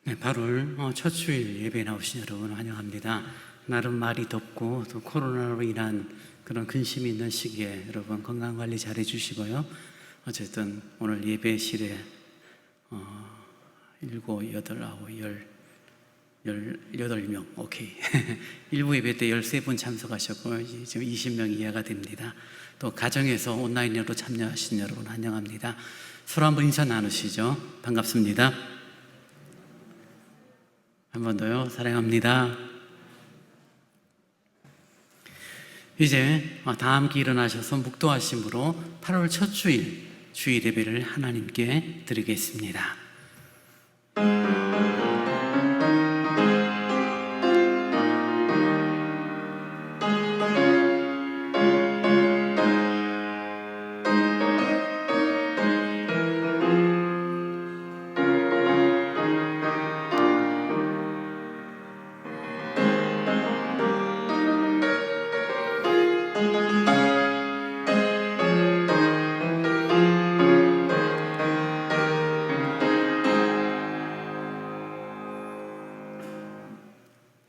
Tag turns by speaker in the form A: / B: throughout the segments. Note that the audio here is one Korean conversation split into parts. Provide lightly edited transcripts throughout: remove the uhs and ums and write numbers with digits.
A: 네, 8월 첫 주일 예배에 나오신 여러분 환영합니다. 나름 말이 덥고 또 코로나로 인한 그런 근심이 있는 시기에 여러분 건강관리 잘 해주시고요. 어쨌든 오늘 예배실에 7, 8, 9, 18명 오케이 일부 예배 때 13분 참석하셨고 지금 20명 이하가 됩니다. 또 가정에서 온라인으로 참여하신 여러분 환영합니다. 서로 한번 인사 나누시죠. 반갑습니다. 한 번 더요. 사랑합니다. 이제 다 함께 일어나셔서 묵도하심으로 8월 첫 주일 예배를 하나님께 드리겠습니다.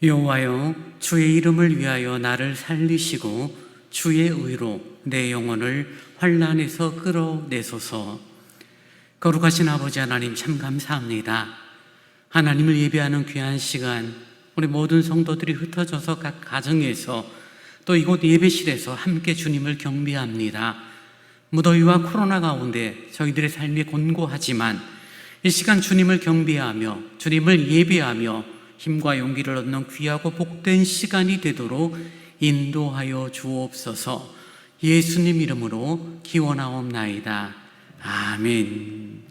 A: 여호와여, 주의 이름을 위하여 나를 살리시고 주의 의로 내 영혼을 환난에서 끌어내소서. 거룩하신 아버지 하나님, 참 감사합니다. 하나님을 예배하는 귀한 시간, 우리 모든 성도들이 흩어져서 각 가정에서 또 이곳 예배실에서 함께 주님을 경배합니다. 무더위와 코로나 가운데 저희들의 삶이 곤고하지만 이 시간 주님을 경배하며 주님을 예배하며 힘과 용기를 얻는 귀하고 복된 시간이 되도록 인도하여 주옵소서. 예수님 이름으로 기원하옵나이다. 아멘.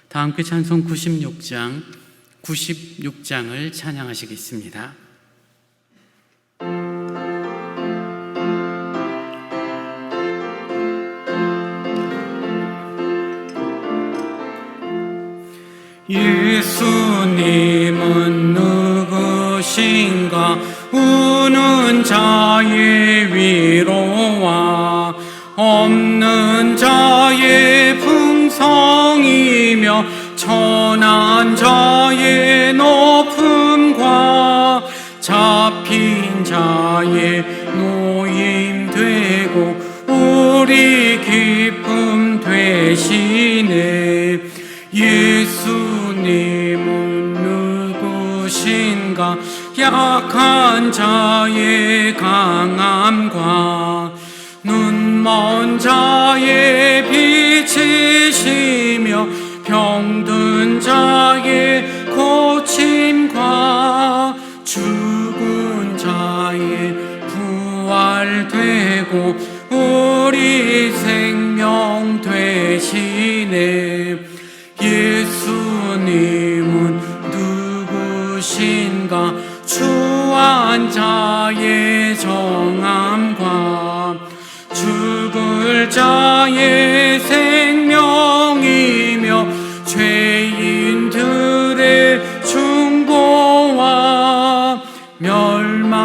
A: 다 함께 찬송 96장을 찬양하시겠습니다. 예수님은 누구신가? 우는 자의 위로와 없는 자의 풍성이며 천한 자의 높음과 잡힌 자의 노임 되고 우리 기쁨 되시네. 예수님은 누구신가? 약한 자의 강함과 눈먼 자의 빛이시며 병든 자의 고침과 죽은 자의 부활되고 우리 생명 되시네. 예수님은 누구신가? 추한 자의 정함과 죽을 자의 생명이며 죄인들의 중보와 멸망자의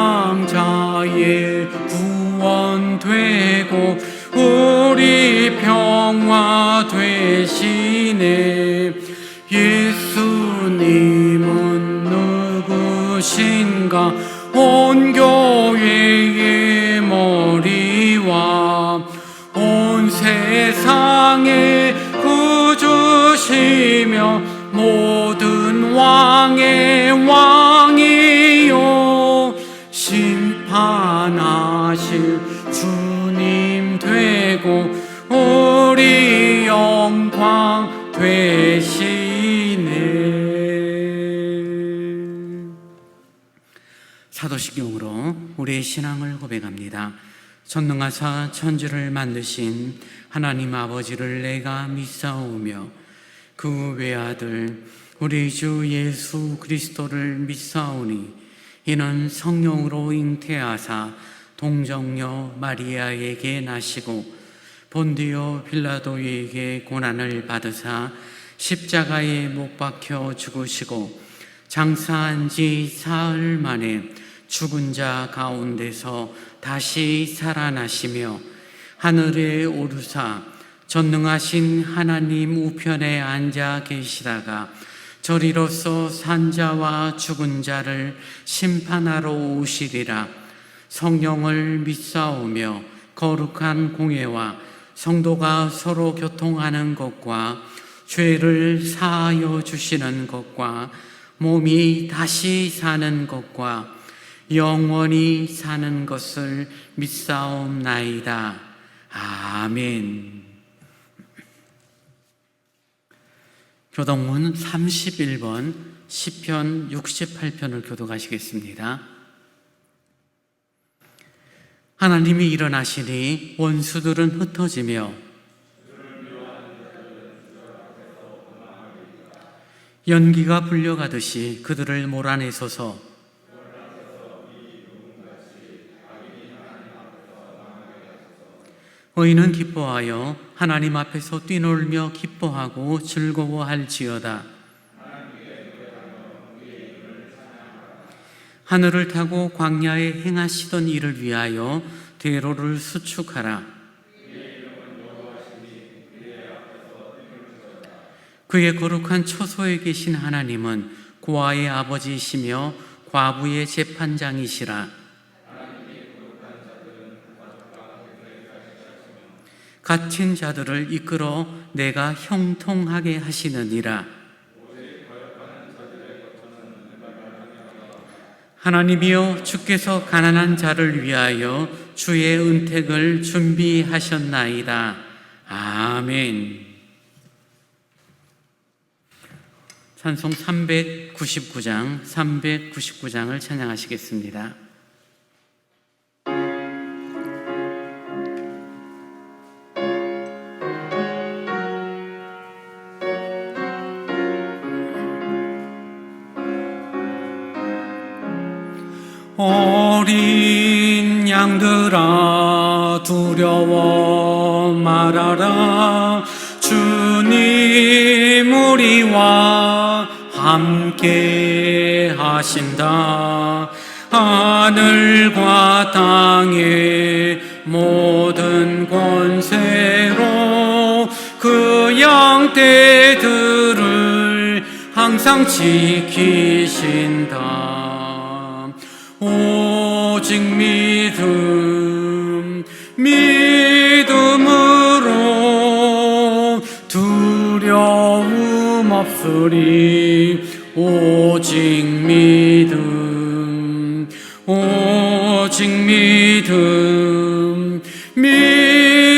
A: 구원되고 우리 평화 되시네. 예수님은 누구신가? 온 교회의 머리와 온 세상의 구주시며 모든 왕의 왕이요 심판하실 주님 되고 우리 영광 되시네. 사도신경으로 우리의 신앙을 고백합니다. 전능하사 천지를 만드신 하나님 아버지를 내가 믿사오며 그 외아들 우리 주 예수 그리스도를 믿사오니 이는 성령으로 잉태하사 동정녀 마리아에게 나시고 본디오 빌라도에게 고난을 받으사 십자가에 못 박혀 죽으시고 장사한 지 사흘 만에 죽은 자 가운데서 다시 살아나시며 하늘에 오르사 전능하신 하나님 우편에 앉아 계시다가 저리로서 산자와 죽은 자를 심판하러 오시리라. 성령을 믿사오며 거룩한 공회와 성도가 서로 교통하는 것과 죄를 사하여 주시는 것과 몸이 다시 사는 것과 영원히 사는 것을 믿사옵나이다. 아멘. 교독문 31번 시편 68편을 교독하시겠습니다. 하나님이 일어나시니 원수들은 흩어지며 연기가 불려가듯이 그들을 몰아내소서. 의인은 기뻐하여 하나님 앞에서 뛰놀며 기뻐하고 즐거워할지어다. 하늘을 타고 광야에 행하시던 일을 위하여 대로를 수축하라. 그의 거룩한 처소에 계신 하나님은 고아의 아버지이시며 과부의 재판장이시라. 갇힌 자들을 이끌어 내가 형통하게 하시느니라. 하나님이여, 주께서 가난한 자를 위하여 주의 은택을 준비하셨나이다. 아멘. 찬송 399장을 찬양하시겠습니다. 어린 양들아 두려워 말아라. 주님 우리와 함께 하신다. 하늘과 땅의 모든 권세로 그 양떼들을 항상 지키신다. 오직 믿음으로 두려움 없으리. 오직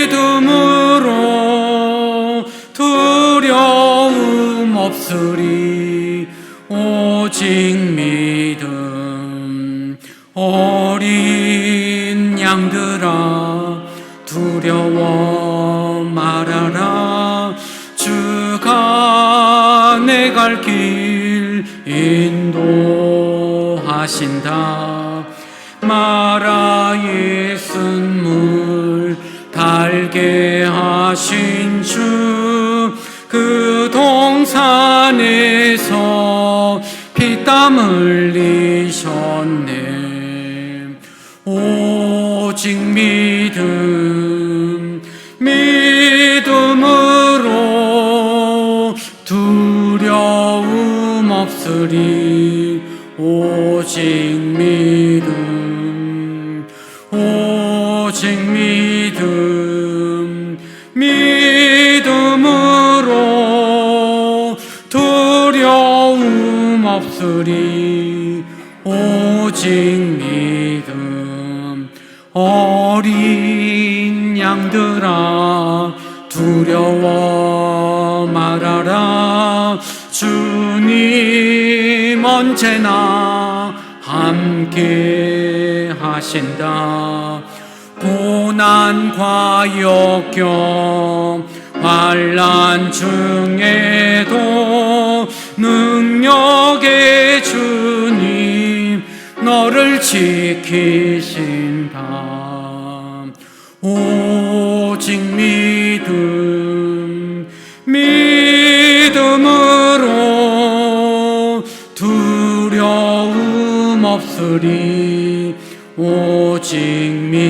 A: 믿음으로 두려움 없으리. 오직 믿음. 어린 양들아 두려워 말아라. 주가 내 갈 길 인도하신다. 마라의 쓴물 달게 하신 주, 그 동산에서 피땀 흘리셨네. 오직 믿음으로 두려움 없으리. 오직 믿음으로 두려움 없으리. 오직 믿음. 어린 양들아 두려워 말아라. 주님 언제나 함께 하신다. 고난과 역경 환난 중에도 능력의 주님 너를 지키신다. 오직 믿음으로 두려움 없으리. 오직 믿음으로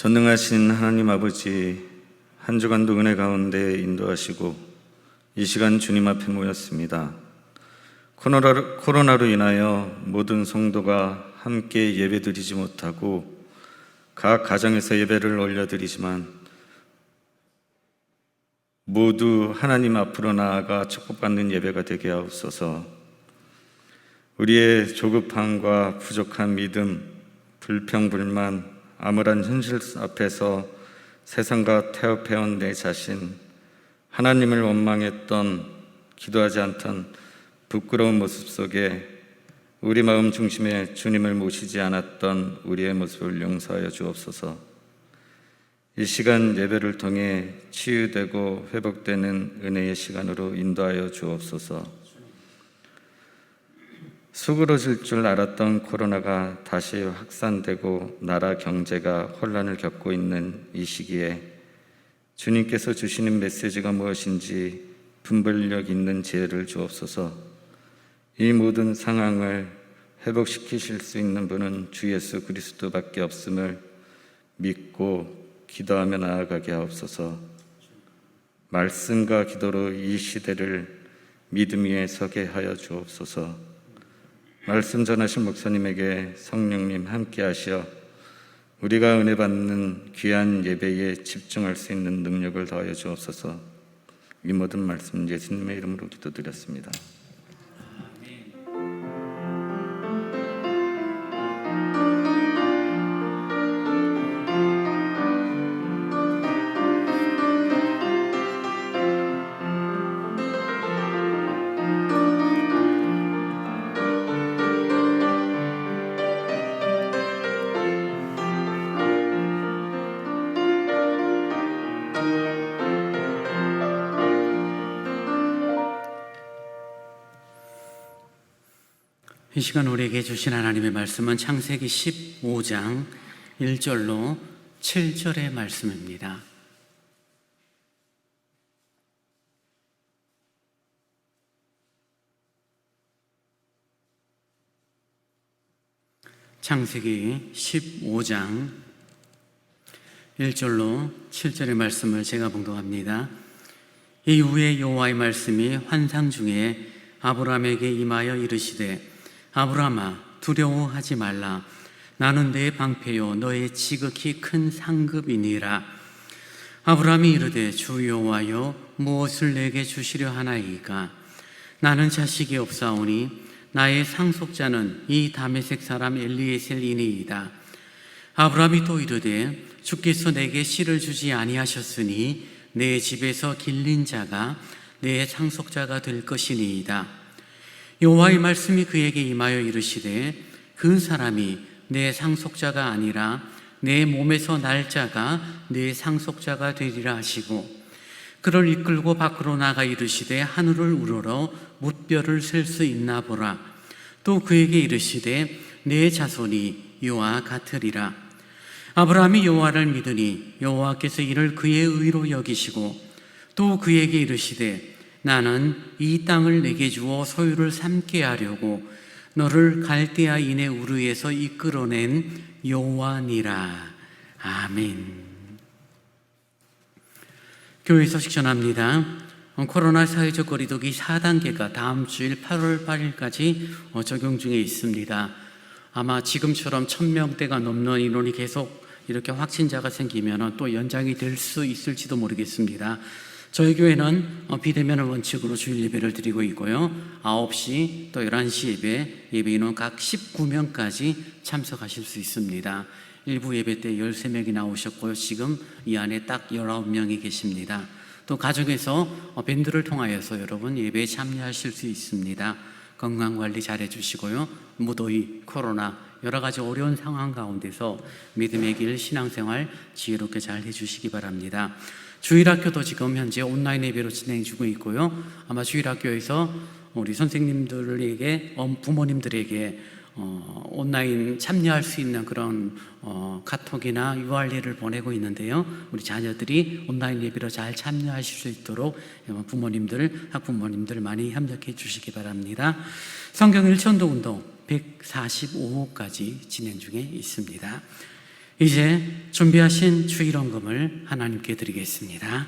B: 전능하신 하나님 아버지, 한 주간도 은혜 가운데 인도하시고 이 시간 주님 앞에 모였습니다. 코로나로 인하여 모든 성도가 함께 예배드리지 못하고 각 가정에서 예배를 올려드리지만 모두 하나님 앞으로 나아가 축복받는 예배가 되게 하옵소서. 우리의 조급함과 부족한 믿음, 불평불만, 암울한 현실 앞에서 세상과 태업해온 내 자신, 하나님을 원망했던, 기도하지 않던 부끄러운 모습 속에 우리 마음 중심에 주님을 모시지 않았던 우리의 모습을 용서하여 주옵소서. 이 시간 예배를 통해 치유되고 회복되는 은혜의 시간으로 인도하여 주옵소서. 수그러질 줄 알았던 코로나가 다시 확산되고 나라 경제가 혼란을 겪고 있는 이 시기에 주님께서 주시는 메시지가 무엇인지 분별력 있는 지혜를 주옵소서. 이 모든 상황을 회복시키실 수 있는 분은 주 예수 그리스도밖에 없음을 믿고 기도하며 나아가게 하옵소서. 말씀과 기도로 이 시대를 믿음 위에 서게 하여 주옵소서. 말씀 전하신 목사님에게 성령님 함께 하시어 우리가 은혜 받는 귀한 예배에 집중할 수 있는 능력을 더하여 주옵소서. 이 모든 말씀 예수님의 이름으로 기도드렸습니다.
A: 이 시간 우리에게 주신 하나님의 말씀은 창세기 15장 1절로 7절의 말씀입니다. 창세기 15장 1절로 7절의 말씀을 제가 봉독합니다. 이후에 여호와의 말씀이 환상 중에 아브라함에게 임하여 이르시되 아브라함아 두려워하지 말라. 나는 내 방패요 너의 지극히 큰 상급이니라. 아브라함이 이르되 주 여호와여 무엇을 내게 주시려 하나이까? 나는 자식이 없사오니 나의 상속자는 이 다메섹 사람 엘리에셀이니이다. 아브라함이 또 이르되 주께서 내게 씨를 주지 아니하셨으니 내 집에서 길린 자가 내 상속자가 될 것이니이다. 여호와의 말씀이 그에게 임하여 이르시되 그 사람이 내 상속자가 아니라 내 몸에서 날 자가 내 상속자가 되리라 하시고 그를 이끌고 밖으로 나가 이르시되 하늘을 우러러 뭇별을 셀 수 있나 보라. 또 그에게 이르시되 내 자손이 이와 같으리라. 아브라함이 여호와를 믿으니 여호와께서 이를 그의 의로 여기시고 또 그에게 이르시되 나는 이 땅을 내게 주어 소유를 삼게 하려고 너를 갈대아인의 우르에서 이끌어낸 여호와니라. 아멘. 교회 소식 전합니다. 코로나 사회적 거리두기 4단계가 다음 주일 8월 8일까지 적용 중에 있습니다. 아마 지금처럼 1000명대가 넘는 인원이 계속 이렇게 확진자가 생기면 또 연장이 될 수 있을지도 모르겠습니다. 저희 교회는 비대면을 원칙으로 주일 예배를 드리고 있고요. 9시 또 11시 예배 인원 각 19명까지 참석하실 수 있습니다. 일부 예배 때 13명이 나오셨고요. 지금 이 안에 딱 19명이 계십니다. 또 가정에서 밴드를 통하여서 여러분 예배에 참여하실 수 있습니다. 건강관리 잘 해주시고요. 무더위, 코로나 여러 가지 어려운 상황 가운데서 믿음의 길 신앙생활 지혜롭게 잘 해주시기 바랍니다. 주일학교도 지금 현재 온라인 예배로 진행 중에 있고요. 아마 주일학교에서 우리 선생님들에게 부모님들에게 온라인 참여할 수 있는 그런 카톡이나 URL을 보내고 있는데요. 우리 자녀들이 온라인 예배로 잘 참여하실 수 있도록 부모님들, 학부모님들 많이 협력해 주시기 바랍니다. 성경 1천도 운동 145호까지 진행 중에 있습니다. 이제 준비하신 주일원금을 하나님께 드리겠습니다.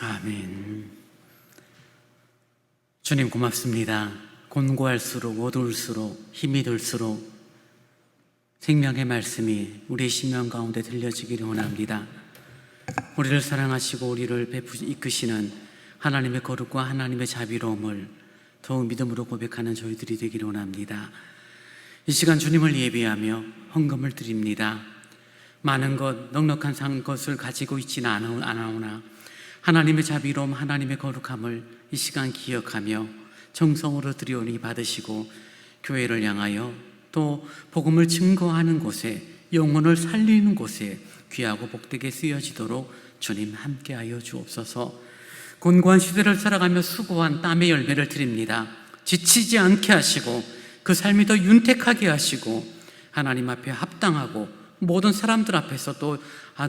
A: 아멘. 주님 고맙습니다. 곤고할수록 어두울수록 힘이 들수록 생명의 말씀이 우리의 심령 가운데 들려지기를 원합니다. 우리를 사랑하시고 우리를 이끄시는 하나님의 거룩과 하나님의 자비로움을 더욱 믿음으로 고백하는 저희들이 되기를 원합니다. 이 시간 주님을 예배하며 헌금을 드립니다. 많은 것, 넉넉한 것을 가지고 있지는 않아오나 하나님의 자비로움, 하나님의 거룩함을 이 시간 기억하며 정성으로 드리오니 받으시고 교회를 향하여 또 복음을 증거하는 곳에, 영혼을 살리는 곳에 귀하고 복되게 쓰여지도록 주님 함께하여 주옵소서. 곤고한 시대를 살아가며 수고한 땀의 열매를 드립니다. 지치지 않게 하시고 그 삶이 더 윤택하게 하시고 하나님 앞에 합당하고 모든 사람들 앞에서 또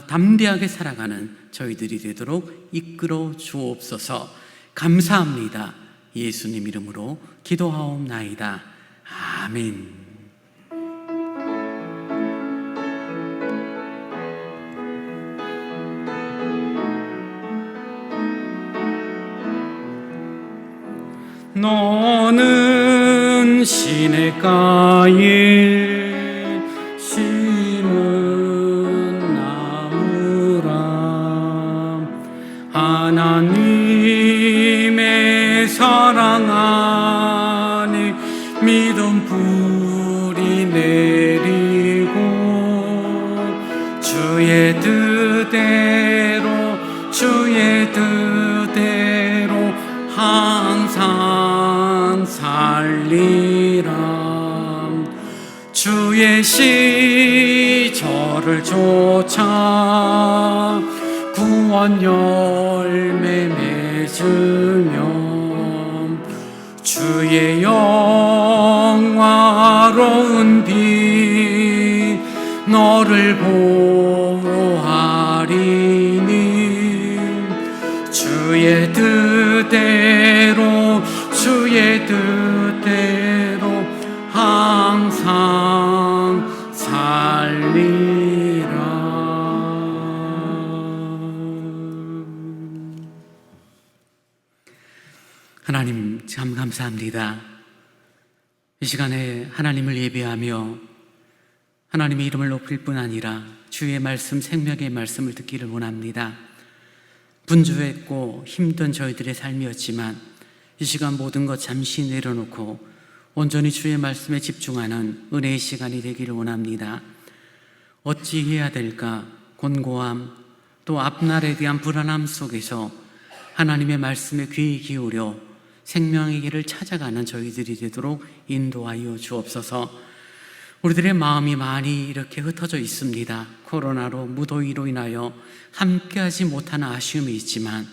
A: 담대하게 살아가는 저희들이 되도록 이끌어 주옵소서. 감사합니다. 예수님 이름으로 기도하옵나이다. 아멘. 너는 시냇가에 심은 나무라. 하나님의 사랑 안에 믿음 뿌리 내리고 주의 뜻대로 항상 살리라. 주의 시절을 쫓아 구원 열매 맺으며 주의 영화로운 빛 너를 보호하리니 주의 뜻대로 항상 살리라. 하나님 참 감사합니다. 이 시간에 하나님을 예배하며 하나님의 이름을 높일 뿐 아니라 주의 말씀, 생명의 말씀을 듣기를 원합니다. 분주했고 힘든 저희들의 삶이었지만 이 시간 모든 것 잠시 내려놓고 온전히 주의 말씀에 집중하는 은혜의 시간이 되기를 원합니다. 어찌해야 될까? 곤고함, 또 앞날에 대한 불안함 속에서 하나님의 말씀에 귀 기울여 생명의 길을 찾아가는 저희들이 되도록 인도하여 주옵소서. 우리들의 마음이 많이 이렇게 흩어져 있습니다. 코로나로, 무더위로 인하여 함께하지 못하는 아쉬움이 있지만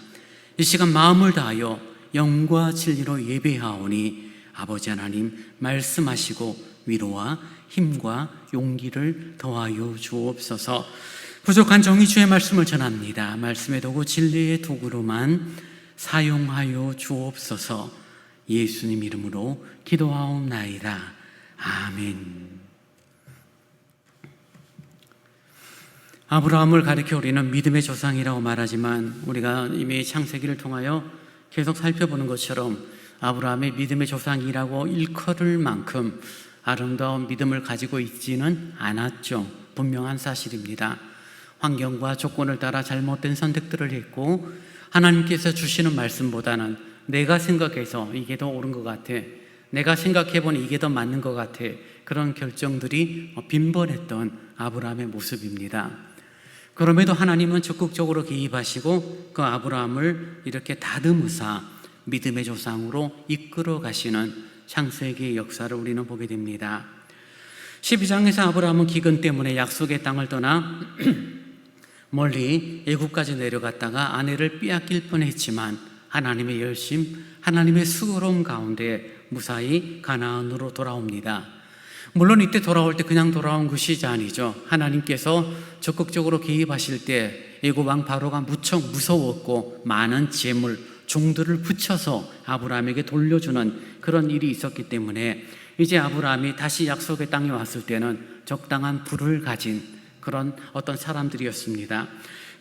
A: 이 시간 마음을 다하여 영과 진리로 예배하오니 아버지 하나님 말씀하시고 위로와 힘과 용기를 더하여 주옵소서. 부족한 정의주의 말씀을 전합니다. 말씀의 도구, 진리의 도구로만 사용하여 주옵소서. 예수님 이름으로 기도하옵나이다. 아멘. 아브라함을 가리켜 우리는 믿음의 조상이라고 말하지만 우리가 이미 창세기를 통하여 계속 살펴보는 것처럼 아브라함의 믿음의 조상이라고 일컬을 만큼 아름다운 믿음을 가지고 있지는 않았죠. 분명한 사실입니다. 환경과 조건을 따라 잘못된 선택들을 했고 하나님께서 주시는 말씀보다는 내가 생각해서 이게 더 옳은 것 같아, 내가 생각해보니 이게 더 맞는 것 같아, 그런 결정들이 빈번했던 아브라함의 모습입니다. 그럼에도 하나님은 적극적으로 개입하시고 그 아브라함을 이렇게 다듬으사 믿음의 조상으로 이끌어 가시는 창세기의 역사를 우리는 보게 됩니다. 12장에서 아브라함은 기근 때문에 약속의 땅을 떠나 멀리 애굽까지 내려갔다가 아내를 빼앗길 뻔했지만 하나님의 열심, 하나님의 수고로움 가운데 무사히 가나안으로 돌아옵니다. 물론 이때 돌아올 때 그냥 돌아온 것이 아니죠. 하나님께서 적극적으로 개입하실 때 애굽 왕 바로가 무척 무서웠고 많은 재물, 종들을 붙여서 아브라함에게 돌려주는 그런 일이 있었기 때문에 이제 아브라함이 다시 약속의 땅에 왔을 때는 적당한 부를 가진 그런 어떤 사람들이었습니다.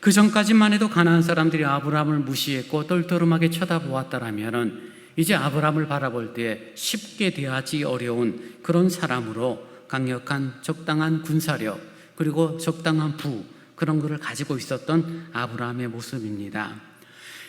A: 그 전까지만 해도 가나안 사람들이 아브라함을 무시했고 떨떠름하게 쳐다보았다라면은 이제 아브라함을 바라볼 때 쉽게 대하지 어려운 그런 사람으로 강력한 적당한 군사력 그리고 적당한 부, 그런 것을 가지고 있었던 아브라함의 모습입니다.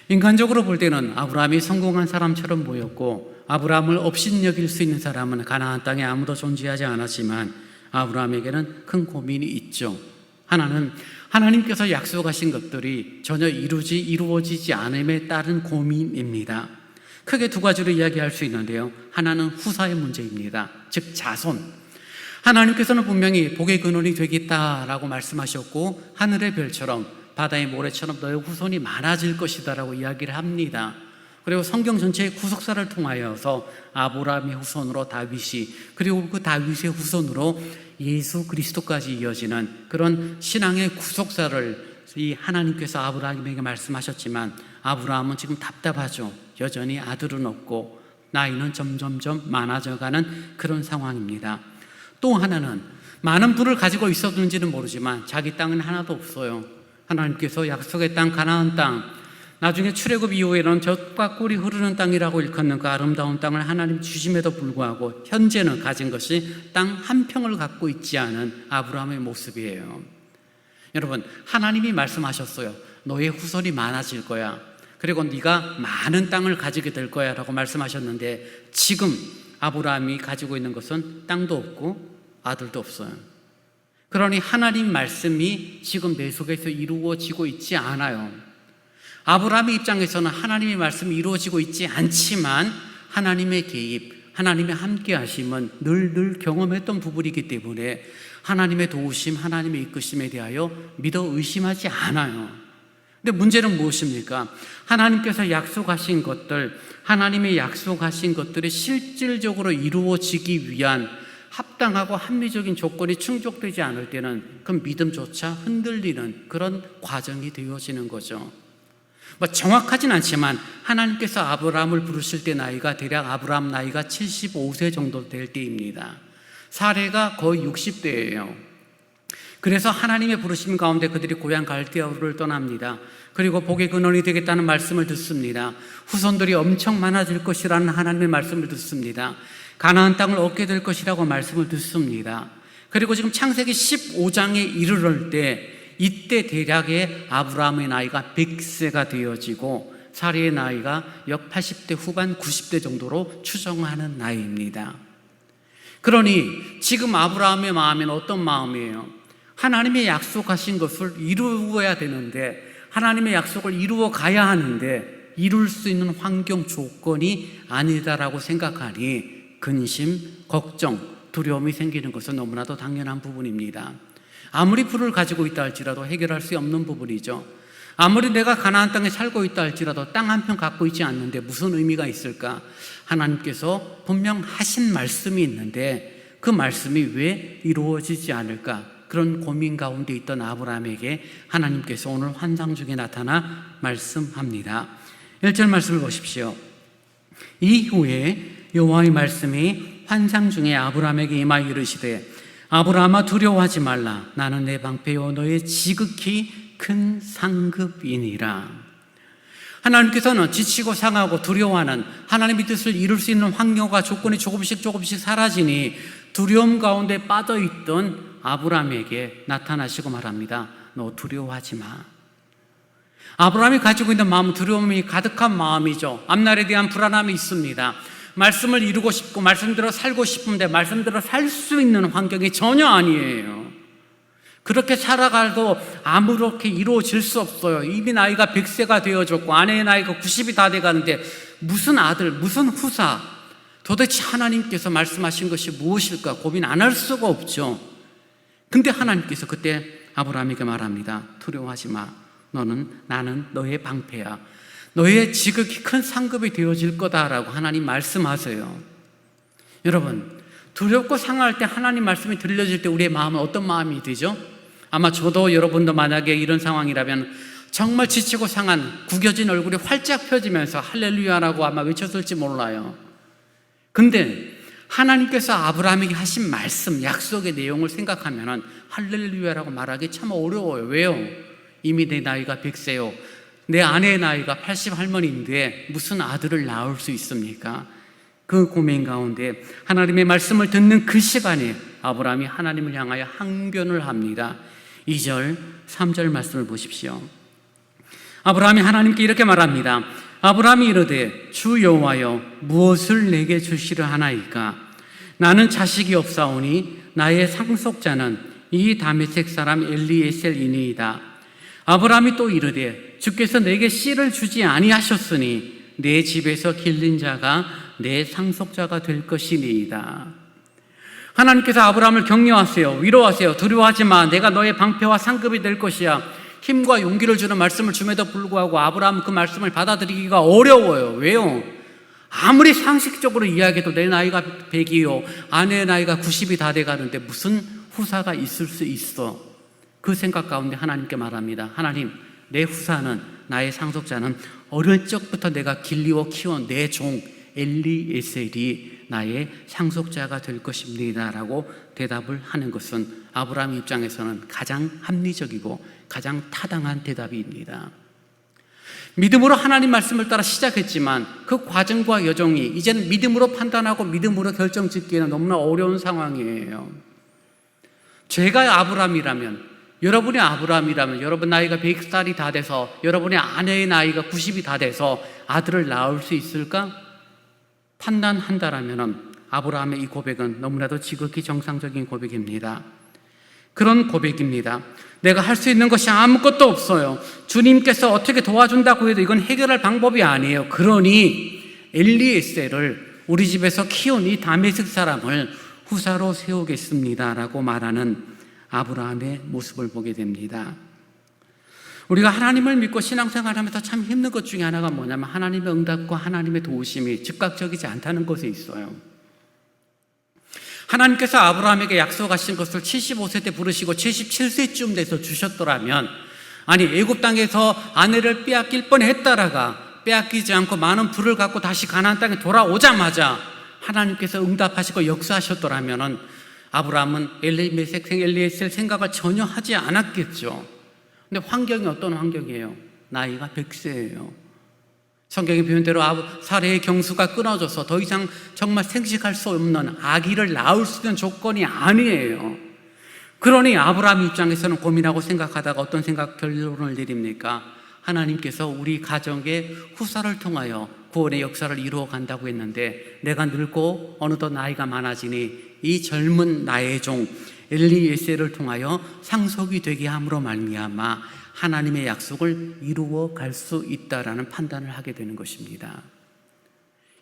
A: 인간적으로 볼 때는 아브라함이 성공한 사람처럼 보였고 아브라함을 업신여길 수 있는 사람은 가나안 땅에 아무도 존재하지 않았지만 아브라함에게는 큰 고민이 있죠. 하나는 하나님께서 약속하신 것들이 전혀 이루어지지 않음에 따른 고민입니다. 크게 두 가지로 이야기할 수 있는데요. 하나는 후사의 문제입니다. 즉 자손. 하나님께서는 분명히 복의 근원이 되겠다라고 말씀하셨고 하늘의 별처럼 바다의 모래처럼 너의 후손이 많아질 것이다 라고 이야기를 합니다. 그리고 성경 전체의 구속사를 통하여서 아브라함의 후손으로 다윗이, 그리고 그 다윗의 후손으로 예수 그리스도까지 이어지는 그런 신앙의 구속사를 이 하나님께서 아브라함에게 말씀하셨지만 아브라함은 지금 답답하죠. 여전히 아들은 없고 나이는 점점점 많아져가는 그런 상황입니다. 또 하나는 많은 부를 가지고 있었는지는 모르지만 자기 땅은 하나도 없어요. 하나님께서 약속의 땅 가나안 땅, 나중에 출애굽 이후에는 젖과 꿀이 흐르는 땅이라고 일컫는 그 아름다운 땅을 하나님 주심에도 불구하고 현재는 가진 것이 땅 한 평을 갖고 있지 않은 아브라함의 모습이에요. 여러분, 하나님이 말씀하셨어요. 너의 후손이 많아질 거야. 그리고 네가 많은 땅을 가지게 될 거야 라고 말씀하셨는데 지금 아브라함이 가지고 있는 것은 땅도 없고 아들도 없어요. 그러니 하나님 말씀이 지금 내 속에서 이루어지고 있지 않아요. 아브라함의 입장에서는 하나님의 말씀이 이루어지고 있지 않지만 하나님의 개입, 하나님의 함께 하심은 늘 경험했던 부분이기 때문에 하나님의 도우심, 하나님의 이끄심에 대하여 믿어 의심하지 않아요. 근데 문제는 무엇입니까? 하나님께서 약속하신 것들, 하나님의 약속하신 것들이 실질적으로 이루어지기 위한 합당하고 합리적인 조건이 충족되지 않을 때는 그 믿음조차 흔들리는 그런 과정이 되어지는 거죠. 정확하진 않지만 하나님께서 아브라함을 부르실 때 나이가 대략 아브라함 나이가 75세 정도 될 때입니다. 사례가 거의 60대예요. 그래서 하나님의 부르심 가운데 그들이 고향 갈대아우를 떠납니다. 그리고 복의 근원이 되겠다는 말씀을 듣습니다. 후손들이 엄청 많아질 것이라는 하나님의 말씀을 듣습니다. 가나안 땅을 얻게 될 것이라고 말씀을 듣습니다. 그리고 지금 창세기 15장에 이르를 때 이때 대략의 아브라함의 나이가 100세가 되어지고 사라의 나이가 약 80대 후반 90대 정도로 추정하는 나이입니다. 그러니 지금 아브라함의 마음은 어떤 마음이에요? 하나님의 약속하신 것을 이루어야 되는데, 하나님의 약속을 이루어 가야 하는데 이룰 수 있는 환경 조건이 아니다라고 생각하니 근심, 걱정, 두려움이 생기는 것은 너무나도 당연한 부분입니다. 아무리 부를 가지고 있다 할지라도 해결할 수 없는 부분이죠. 아무리 내가 가나안 땅에 살고 있다 할지라도 땅 한 편 갖고 있지 않는데 무슨 의미가 있을까? 하나님께서 분명 하신 말씀이 있는데 그 말씀이 왜 이루어지지 않을까? 그런 고민 가운데 있던 아브라함에게 하나님께서 오늘 환상 중에 나타나 말씀합니다. 1절 말씀을 보십시오. 이후에 여호와의 말씀이 환상 중에 아브라함에게 임하여 이르시되 아브라함아 두려워하지 말라. 나는 내 방패요 너의 지극히 큰 상급이니라. 하나님께서는 지치고 상하고 두려워하는 하나님의 뜻을 이룰 수 있는 환경과 조건이 조금씩 사라지니 두려움 가운데 빠져있던 아브라함에게 나타나시고 말합니다. 너 두려워하지 마. 아브라함이 가지고 있는 마음은 두려움이 가득한 마음이죠. 앞날에 대한 불안함이 있습니다. 말씀을 이루고 싶고 말씀대로 살고 싶은데 말씀대로 살 수 있는 환경이 전혀 아니에요. 그렇게 살아가도 아무렇게 이루어질 수 없어요. 이미 나이가 100세가 되어졌고 아내의 나이가 90이 다 돼가는데 무슨 아들, 무슨 후사, 도대체 하나님께서 말씀하신 것이 무엇일까 고민 안 할 수가 없죠. 근데 하나님께서 그때 아브라함에게 말합니다. 두려워하지 마. 나는 너의 방패야. 너의 지극히 큰 상급이 되어질 거다라고 하나님 말씀하세요. 여러분, 두렵고 상할 때 하나님 말씀이 들려질 때 우리의 마음은 어떤 마음이 되죠? 아마 저도 여러분도 만약에 이런 상황이라면 정말 지치고 상한 구겨진 얼굴이 활짝 펴지면서 할렐루야라고 아마 외쳤을지 몰라요. 근데 하나님께서 아브라함에게 하신 말씀, 약속의 내용을 생각하면 할렐루야라고 말하기 참 어려워요. 왜요? 이미 내 나이가 100세요. 내 아내의 나이가 80 할머니인데 무슨 아들을 낳을 수 있습니까? 그 고민 가운데 하나님의 말씀을 듣는 그 시간에 아브라함이 하나님을 향하여 항변을 합니다. 2절, 3절 말씀을 보십시오. 아브라함이 하나님께 이렇게 말합니다. 아브라함이 이르되 주 여호와여 무엇을 내게 주시려 하나이까? 나는 자식이 없사오니 나의 상속자는 이 다메섹 사람 엘리에셀이니이다. 아브라함이 또 이르되 주께서 내게 씨를 주지 아니하셨으니 내 집에서 길린 자가 내 상속자가 될 것이니이다. 하나님께서 아브라함을 격려하세요. 위로하세요. 두려워하지 마. 내가 너의 방패와 상급이 될 것이야. 힘과 용기를 주는 말씀을 줌에도 불구하고 아브라함은 그 말씀을 받아들이기가 어려워요. 왜요? 아무리 상식적으로 이야기해도 내 나이가 100이요 아내의 나이가 90이 다 돼가는데 무슨 후사가 있을 수 있어? 그 생각 가운데 하나님께 말합니다. 하나님, 내 후사는, 나의 상속자는 어릴 적부터 내가 길리워 키운 내 종 엘리에셀이 나의 상속자가 될 것입니다 라고 대답을 하는 것은 아브라함 입장에서는 가장 합리적이고 가장 타당한 대답입니다. 믿음으로 하나님 말씀을 따라 시작했지만 그 과정과 여정이 이제는 믿음으로 판단하고 믿음으로 결정짓기에는 너무나 어려운 상황이에요. 제가 아브라함이라면, 여러분이 아브라함이라면 여러분 나이가 100살이 다 돼서 여러분의 아내의 나이가 90이 다 돼서 아들을 낳을 수 있을까? 판단한다라면 아브라함의 이 고백은 너무나도 지극히 정상적인 고백입니다. 그런 고백입니다. 내가 할 수 있는 것이 아무것도 없어요. 주님께서 어떻게 도와준다고 해도 이건 해결할 방법이 아니에요. 그러니 엘리에셀을 우리 집에서 키운 이 다메섹 사람을 후사로 세우겠습니다 라고 말하는 아브라함의 모습을 보게 됩니다. 우리가 하나님을 믿고 신앙생활하면서 참 힘든 것 중에 하나가 뭐냐면 하나님의 응답과 하나님의 도우심이 즉각적이지 않다는 것에 있어요. 하나님께서 아브라함에게 약속하신 것을 75세 때 부르시고 77세쯤 돼서 주셨더라면, 아니 애굽 땅에서 아내를 빼앗길 뻔했다라가 빼앗기지 않고 많은 부를 갖고 다시 가나안 땅에 돌아오자마자 하나님께서 응답하시고 역사하셨더라면 아브라함은 엘리에셀 생각을 전혀 하지 않았겠죠. 근데 환경이 어떤 환경이에요? 나이가 100세예요. 성경의 표현대로 사례의 경수가 끊어져서 더 이상 정말 생식할 수 없는 아기를 낳을 수 있는 조건이 아니에요. 그러니 아브라함 입장에서는 고민하고 생각하다가 어떤 결론을 내립니까? 하나님께서 우리 가정의 후사를 통하여 구원의 역사를 이루어 간다고 했는데 내가 늙고 어느덧 나이가 많아지니 이 젊은 나의 종 엘리에셀을 통하여 상속이 되게 함으로 말미암아 하나님의 약속을 이루어 갈 수 있다라는 판단을 하게 되는 것입니다.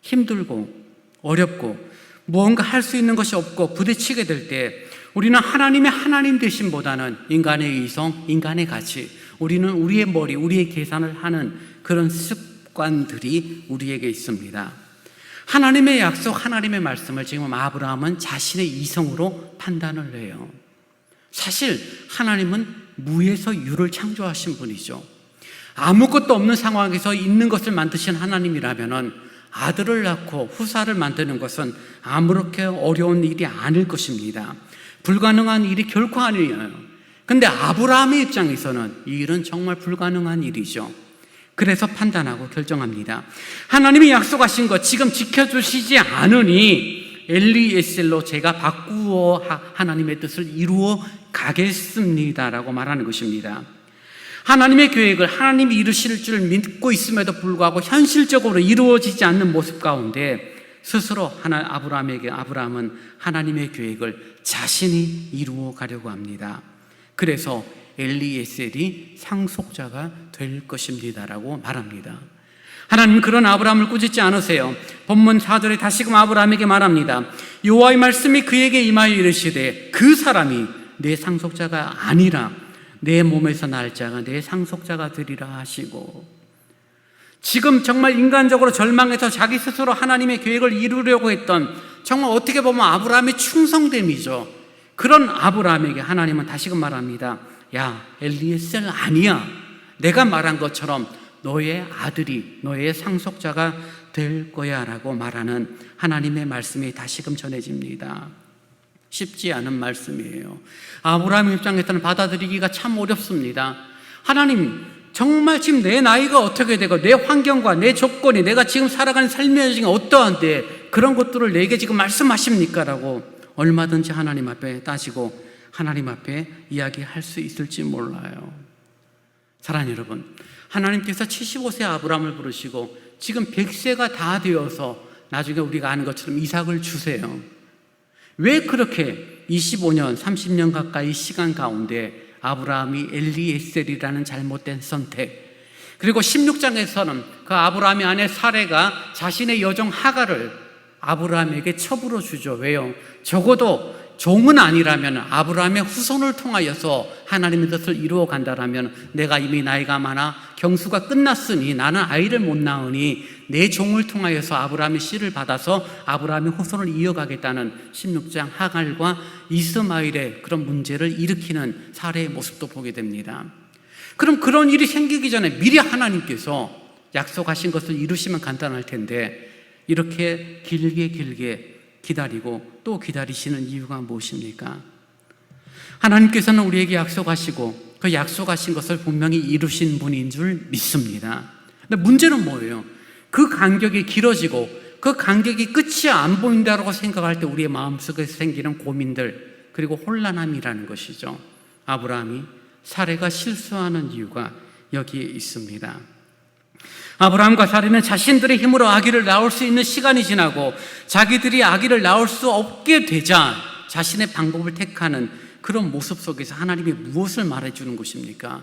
A: 힘들고 어렵고 무언가 할 수 있는 것이 없고 부딪히게 될 때 우리는 하나님의 하나님 되심보다는 인간의 이성, 인간의 가치, 우리는 우리의 머리, 우리의 계산을 하는 그런 습관들이 우리에게 있습니다. 하나님의 약속, 하나님의 말씀을 지금 아브라함은 자신의 이성으로 판단을 해요. 사실 하나님은 무에서 유를 창조하신 분이죠. 아무것도 없는 상황에서 있는 것을 만드신 하나님이라면 아들을 낳고 후사를 만드는 것은 아무렇게 어려운 일이 아닐 것입니다. 불가능한 일이 결코 아니에요. 근데 아브라함의 입장에서는 이 일은 정말 불가능한 일이죠. 그래서 판단하고 결정합니다. 하나님이 약속하신 것 지금 지켜주시지 않으니 엘리에셀로 제가 바꾸어 하나님의 뜻을 이루어 가겠습니다라고 말하는 것입니다. 하나님의 계획을 하나님이 이루실 줄 믿고 있음에도 불구하고 현실적으로 이루어지지 않는 모습 가운데 스스로 아브라함은 하나님의 계획을 자신이 이루어 가려고 합니다. 그래서 엘리에셀이 상속자가 될 것입니다라고 말합니다. 하나님은 그런 아브라함을 꾸짖지 않으세요. 본문 4절에 다시금 아브라함에게 말합니다. 여호와의 말씀이 그에게 임하여 이르시되 그 사람이 내 상속자가 아니라 내 몸에서 날 자가 내 상속자가 되리라 하시고, 지금 정말 인간적으로 절망해서 자기 스스로 하나님의 계획을 이루려고 했던, 정말 어떻게 보면 아브라함의 충성됨이죠. 그런 아브라함에게 하나님은 다시금 말합니다. 야, 엘리에셀 아니야. 내가 말한 것처럼 너의 아들이 너의 상속자가 될 거야 라고 말하는 하나님의 말씀이 다시금 전해집니다. 쉽지 않은 말씀이에요. 아브라함 입장에서는 받아들이기가 참 어렵습니다. 하나님, 정말 지금 내 나이가 어떻게 되고 내 환경과 내 조건이, 내가 지금 살아가는 삶의 여정이 어떠한데 그런 것들을 내게 지금 말씀하십니까? 라고 얼마든지 하나님 앞에 따지고 하나님 앞에 이야기할 수 있을지 몰라요. 사랑하는 여러분, 하나님께서 75세 아브라함을 부르시고 지금 100세가 다 되어서 나중에 우리가 아는 것처럼 이삭을 주세요. 왜 그렇게 25년, 30년 가까이 시간 가운데 아브라함이 엘리에셀이라는 잘못된 선택, 그리고 16장에서는 그 아브라함의 아내 사레가 자신의 여종 하갈을 아브라함에게 첩으로 주죠. 왜요? 적어도 종은 아니라면 아브라함의 후손을 통하여서 하나님의 뜻을 이루어 간다라면 내가 이미 나이가 많아 경수가 끝났으니 나는 아이를 못 낳으니 내 종을 통하여서 아브라함의 씨를 받아서 아브라함의 후손을 이어가겠다는 16장 하갈과 이스마엘의 그런 문제를 일으키는 사례의 모습도 보게 됩니다. 그럼 그런 일이 생기기 전에 미리 하나님께서 약속하신 것을 이루시면 간단할 텐데 이렇게 길게 기다리고 또 기다리시는 이유가 무엇입니까? 하나님께서는 우리에게 약속하시고 그 약속하신 것을 분명히 이루신 분인 줄 믿습니다. 근데 문제는 뭐예요? 그 간격이 길어지고 그 간격이 끝이 안 보인다고 생각할 때 우리의 마음속에 생기는 고민들, 그리고 혼란함이라는 것이죠. 아브라함이 사레가 실수하는 이유가 여기에 있습니다. 아브라함과 사레는 자신들의 힘으로 아기를 낳을 수 있는 시간이 지나고 자기들이 아기를 낳을 수 없게 되자 자신의 방법을 택하는 그런 모습 속에서 하나님이 무엇을 말해주는 것입니까?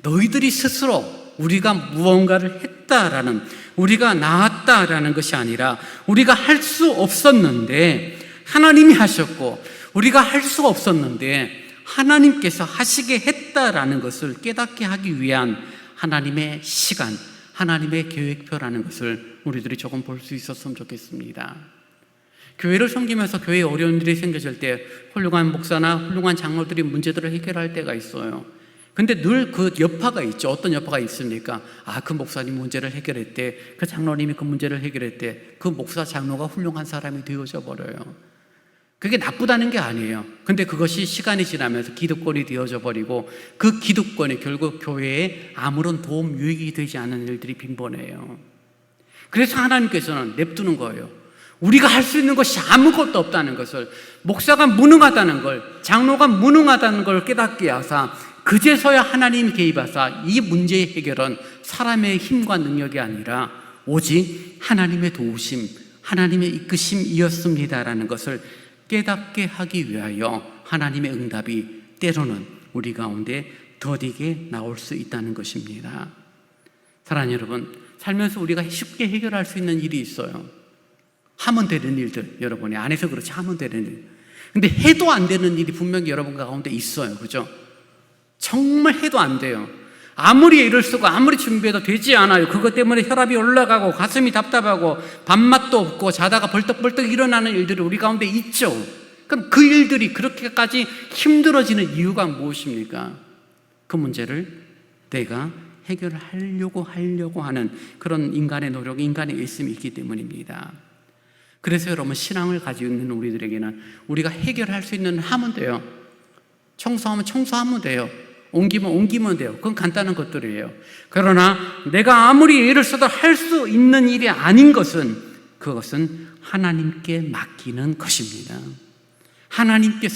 A: 너희들이 스스로 우리가 무언가를 했다라는, 우리가 낳았다라는 것이 아니라 우리가 할 수 없었는데 하나님이 하셨고 우리가 할 수 없었는데 하나님께서 하시게 했다라는 것을 깨닫게 하기 위한 하나님의 시간, 하나님의 계획표라는 것을 우리들이 조금 볼 수 있었으면 좋겠습니다. 교회를 섬기면서 교회에 어려운 일이 생겼을 때 훌륭한 목사나 훌륭한 장로들이 문제들을 해결할 때가 있어요. 근데 늘 그 여파가 있죠. 어떤 여파가 있습니까? 그 목사님 문제를 해결했대, 그 장로님이 그 문제를 해결했대, 그 목사 장로가 훌륭한 사람이 되어져 버려요. 그게 나쁘다는 게 아니에요. 근데 그것이 시간이 지나면서 기득권이 되어져 버리고 그 기득권이 결국 교회에 아무런 도움 유익이 되지 않는 일들이 빈번해요. 그래서 하나님께서는 냅두는 거예요. 우리가 할 수 있는 것이 아무것도 없다는 것을, 목사가 무능하다는 걸, 장로가 무능하다는 걸 깨닫게 하사 그제서야 하나님이 개입하사 이 문제의 해결은 사람의 힘과 능력이 아니라 오직 하나님의 도우심, 하나님의 이끄심이었습니다라는 것을 깨닫게 하기 위하여 하나님의 응답이 때로는 우리 가운데 더디게 나올 수 있다는 것입니다. 사랑하는 여러분, 살면서 우리가 쉽게 해결할 수 있는 일이 있어요. 하면 되는 일들, 여러분이 안 해서 그렇지 하면 되는 일. 근데 해도 안 되는 일이 분명히 여러분 가운데 있어요. 그죠? 정말 해도 안 돼요. 아무리 애를 쓰고 아무리 준비해도 되지 않아요. 그것 때문에 혈압이 올라가고 가슴이 답답하고 밥맛도 없고 자다가 벌떡벌떡 일어나는 일들이 우리 가운데 있죠. 그럼 그 일들이 그렇게까지 힘들어지는 이유가 무엇입니까? 그 문제를 내가 해결하려고 하는 그런 인간의 노력, 인간의 일심이 있기 때문입니다. 그래서 여러분, 신앙을 가지고 있는 우리들에게는 우리가 해결할 수 있는 하면 돼요. 청소하면 청소하면 돼요. 옮기면 돼요. 그건 간단한 것들이에요. 그러나 내가 아무리 애를 써도 할 수 있는 일이 아닌 것은, 그것은 하나님께 맡기는 것입니다. 하나님께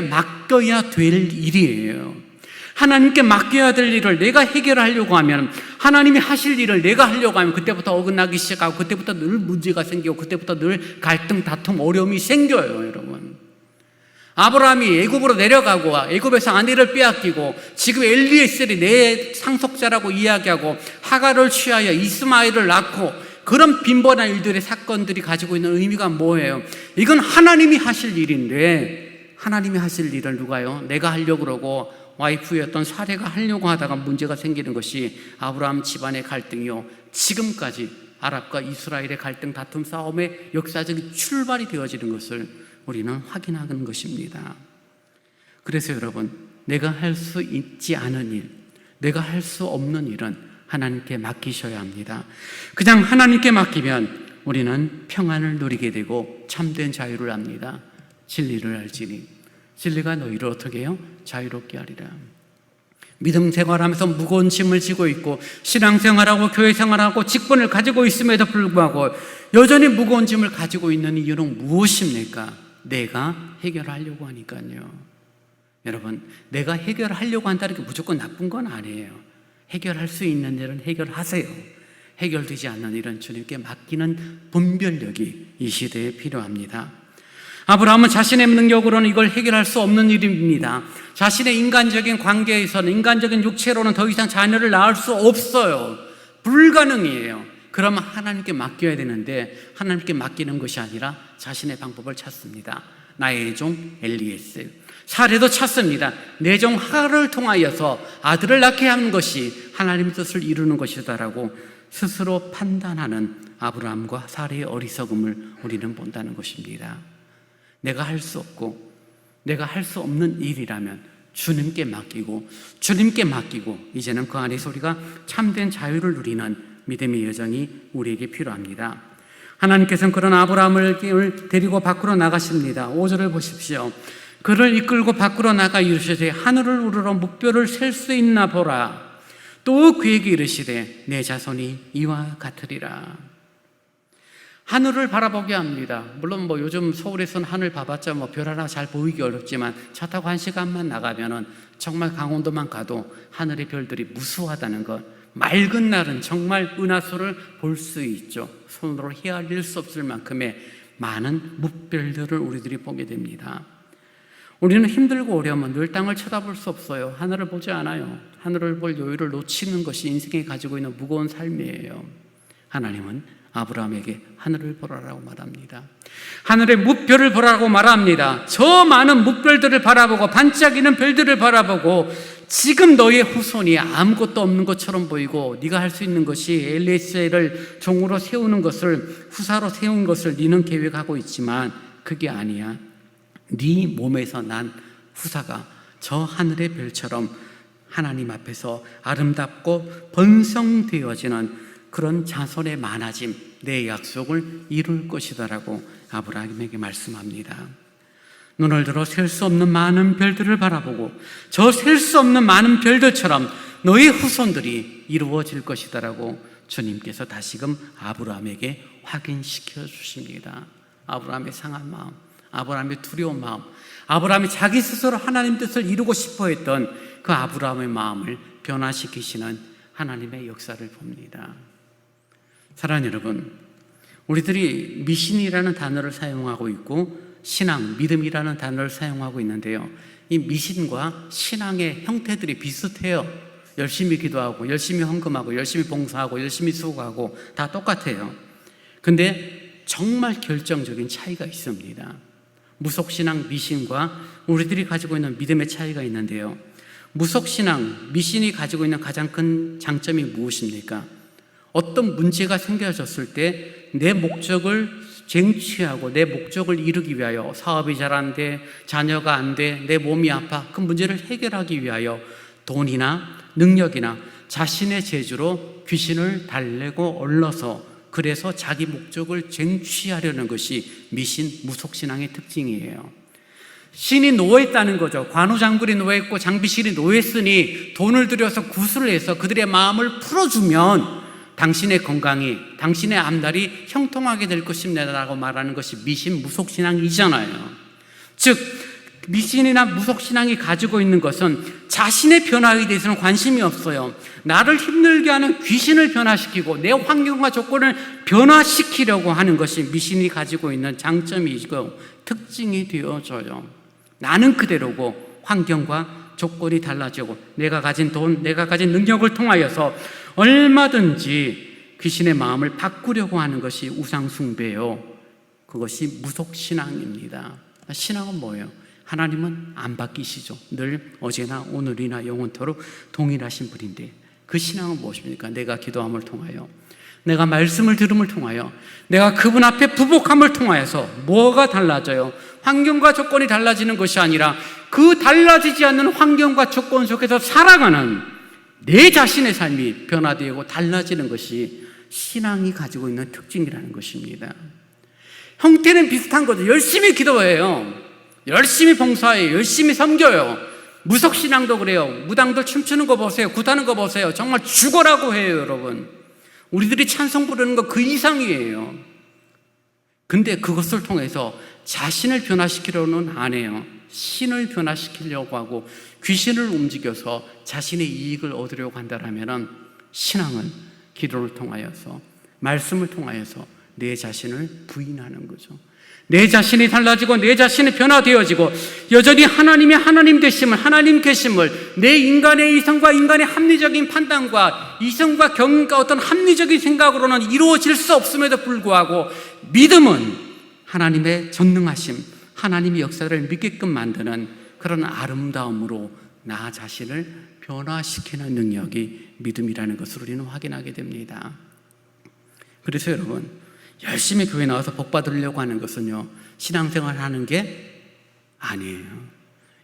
A: 맡겨야 될 일이에요. 하나님께 맡겨야 될 일을 내가 해결하려고 하면, 하나님이 하실 일을 내가 하려고 하면 그때부터 어긋나기 시작하고, 그때부터 늘 문제가 생기고, 그때부터 늘 갈등, 다툼, 어려움이 생겨요. 여러분, 아브라함이 애굽으로 내려가고 애굽에서 아내를 빼앗기고 지금 엘리에셀이 내 상속자라고 이야기하고 하갈을 취하여 이스마엘을 낳고, 그런 빈번한 일들의 사건들이 가지고 있는 의미가 뭐예요? 이건 하나님이 하실 일인데, 하나님이 하실 일을 누가요? 내가 하려고 그러고 와이프였던 사례가 하려고 하다가 문제가 생기는 것이 아브라함 집안의 갈등이요, 지금까지 아랍과 이스라엘의 갈등, 다툼, 싸움의 역사적인 출발이 되어지는 것을 우리는 확인하는 것입니다. 그래서 여러분, 내가 할 수 있지 않은 일, 내가 할 수 없는 일은 하나님께 맡기셔야 합니다. 그냥 하나님께 맡기면 우리는 평안을 누리게 되고 참된 자유를 압니다. 진리를 알지니 진리가 너희를 어떻게 해요? 자유롭게 하리라. 믿음 생활하면서 무거운 짐을 지고 있고, 신앙생활하고 교회생활하고 직분을 가지고 있음에도 불구하고 여전히 무거운 짐을 가지고 있는 이유는 무엇입니까? 내가 해결하려고 하니까요. 여러분, 내가 해결하려고 한다는 게 무조건 나쁜 건 아니에요. 해결할 수 있는 일은 해결하세요. 해결되지 않는 일은 주님께 맡기는 분별력이 이 시대에 필요합니다. 아브라함은 자신의 능력으로는 이걸 해결할 수 없는 일입니다. 자신의 인간적인 관계에서는, 인간적인 육체로는 더 이상 자녀를 낳을 수 없어요. 불가능이에요. 그러면 하나님께 맡겨야 되는데, 하나님께 맡기는 것이 아니라 자신의 방법을 찾습니다. 나의 종 엘리에셀, 사례도 찾습니다. 내 종 하갈을 통하여서 아들을 낳게 하는 것이 하나님의 뜻을 이루는 것이다라고 스스로 판단하는 아브라함과 사례의 어리석음을 우리는 본다는 것입니다. 내가 할 수 없고 내가 할 수 없는 일이라면 주님께 맡기고 이제는 그 안에서 우리가 참된 자유를 누리는 믿음의 여정이 우리에게 필요합니다. 하나님께서는 그런 아브라함을 데리고 밖으로 나가십니다. 5절을 보십시오. 그를 이끌고 밖으로 나가 이르시되 하늘을 우러러 묵뼈를 셀 수 있나 보라. 또 그에게 이르시되 내 자손이 이와 같으리라. 하늘을 바라보게 합니다. 물론 요즘 서울에서는 하늘 봐봤자 별 하나 잘 보이기 어렵지만 차 타고 1시간만 나가면은 정말 강원도만 가도 하늘의 별들이 무수하다는 것, 맑은 날은 정말 은하수를 볼 수 있죠. 손으로 헤아릴 수 없을 만큼의 많은 묵별들을 우리들이 보게 됩니다. 우리는 힘들고 어려우면 늘 땅을 쳐다볼 수 없어요. 하늘을 보지 않아요. 하늘을 볼 여유를 놓치는 것이 인생이 가지고 있는 무거운 삶이에요. 하나님은 아브라함에게 하늘을 보라라고 말합니다. 하늘의 묵별을 보라고 말합니다. 저 많은 묵별들을 바라보고 반짝이는 별들을 바라보고 지금 너의 후손이 아무것도 없는 것처럼 보이고 네가 할 수 있는 것이 엘리에셀을 종으로 세우는 것을, 후사로 세운 것을 네는 계획하고 있지만 그게 아니야. 네 몸에서 난 후사가 저 하늘의 별처럼 하나님 앞에서 아름답고 번성되어지는 그런 자손의 많아짐, 내 약속을 이룰 것이다라고 아브라함에게 말씀합니다. 눈을 들어 셀 수 없는 많은 별들을 바라보고 저 셀 수 없는 많은 별들처럼 너의 후손들이 이루어질 것이다라고 주님께서 다시금 아브라함에게 확인시켜 주십니다. 아브라함의 상한 마음, 아브라함의 두려운 마음, 아브라함이 자기 스스로 하나님 뜻을 이루고 싶어 했던 그 아브라함의 마음을 변화시키시는 하나님의 역사를 봅니다. 사랑하는 여러분, 우리들이 미신이라는 단어를 사용하고 있고 신앙, 믿음이라는 단어를 사용하고 있는데요, 이 미신과 신앙의 형태들이 비슷해요. 열심히 기도하고 열심히 헌금하고 열심히 봉사하고 열심히 수고하고 다 똑같아요. 근데 정말 결정적인 차이가 있습니다. 무속신앙, 미신과 우리들이 가지고 있는 믿음의 차이가 있는데요, 무속신앙, 미신이 가지고 있는 가장 큰 장점이 무엇입니까? 어떤 문제가 생겨졌을 때 내 목적을 쟁취하고 내 목적을 이루기 위하여, 사업이 잘 안 돼, 자녀가 안 돼, 내 몸이 아파, 그 문제를 해결하기 위하여 돈이나 능력이나 자신의 재주로 귀신을 달래고 얼러서 그래서 자기 목적을 쟁취하려는 것이 미신, 무속신앙의 특징이에요. 신이 노했다는 거죠. 관우장군이 노했고 장비실이 노했으니 돈을 들여서 구슬을 해서 그들의 마음을 풀어주면 당신의 건강이, 당신의 앞날이 형통하게 될 것입니다라고 말하는 것이 미신, 무속신앙이잖아요. 즉 미신이나 무속신앙이 가지고 있는 것은 자신의 변화에 대해서는 관심이 없어요. 나를 힘들게 하는 귀신을 변화시키고 내 환경과 조건을 변화시키려고 하는 것이 미신이 가지고 있는 장점이고 특징이 되어져요. 나는 그대로고 환경과 조건이 달라지고 내가 가진 돈, 내가 가진 능력을 통하여서 얼마든지 귀신의 마음을 바꾸려고 하는 것이 우상숭배요. 그것이 무속신앙입니다. 신앙은 뭐예요? 하나님은 안 바뀌시죠. 늘 어제나 오늘이나 영원토록 동일하신 분인데 그 신앙은 무엇입니까? 내가 기도함을 통하여, 내가 말씀을 들음을 통하여, 내가 그분 앞에 부복함을 통하여서 뭐가 달라져요? 환경과 조건이 달라지는 것이 아니라 그 달라지지 않는 환경과 조건 속에서 살아가는 내 자신의 삶이 변화되고 달라지는 것이 신앙이 가지고 있는 특징이라는 것입니다. 형태는 비슷한 거죠. 열심히 기도해요. 열심히 봉사해요. 열심히 섬겨요. 무속신앙도 그래요. 무당들 춤추는 거 보세요. 굿하는 거 보세요. 정말 죽어라고 해요, 여러분. 우리들이 찬송 부르는 거 그 이상이에요. 근데 그것을 통해서 자신을 변화시키려는 안 해요. 신을 변화시키려고 하고 귀신을 움직여서 자신의 이익을 얻으려고 한다면 신앙은 기도를 통하여서, 말씀을 통하여서 내 자신을 부인하는 거죠. 내 자신이 달라지고 내 자신이 변화되어지고 여전히 하나님의 하나님 되심을, 하나님 계심을 내 인간의 이성과 인간의 합리적인 판단과 이성과 경과 어떤 합리적인 생각으로는 이루어질 수 없음에도 불구하고 믿음은 하나님의 전능하심, 하나님의 역사를 믿게끔 만드는 그런 아름다움으로 나 자신을 변화시키는 능력이 믿음이라는 것을 우리는 확인하게 됩니다. 그래서 여러분, 열심히 교회 나와서 복 받으려고 하는 것은요, 신앙생활 하는 게 아니에요.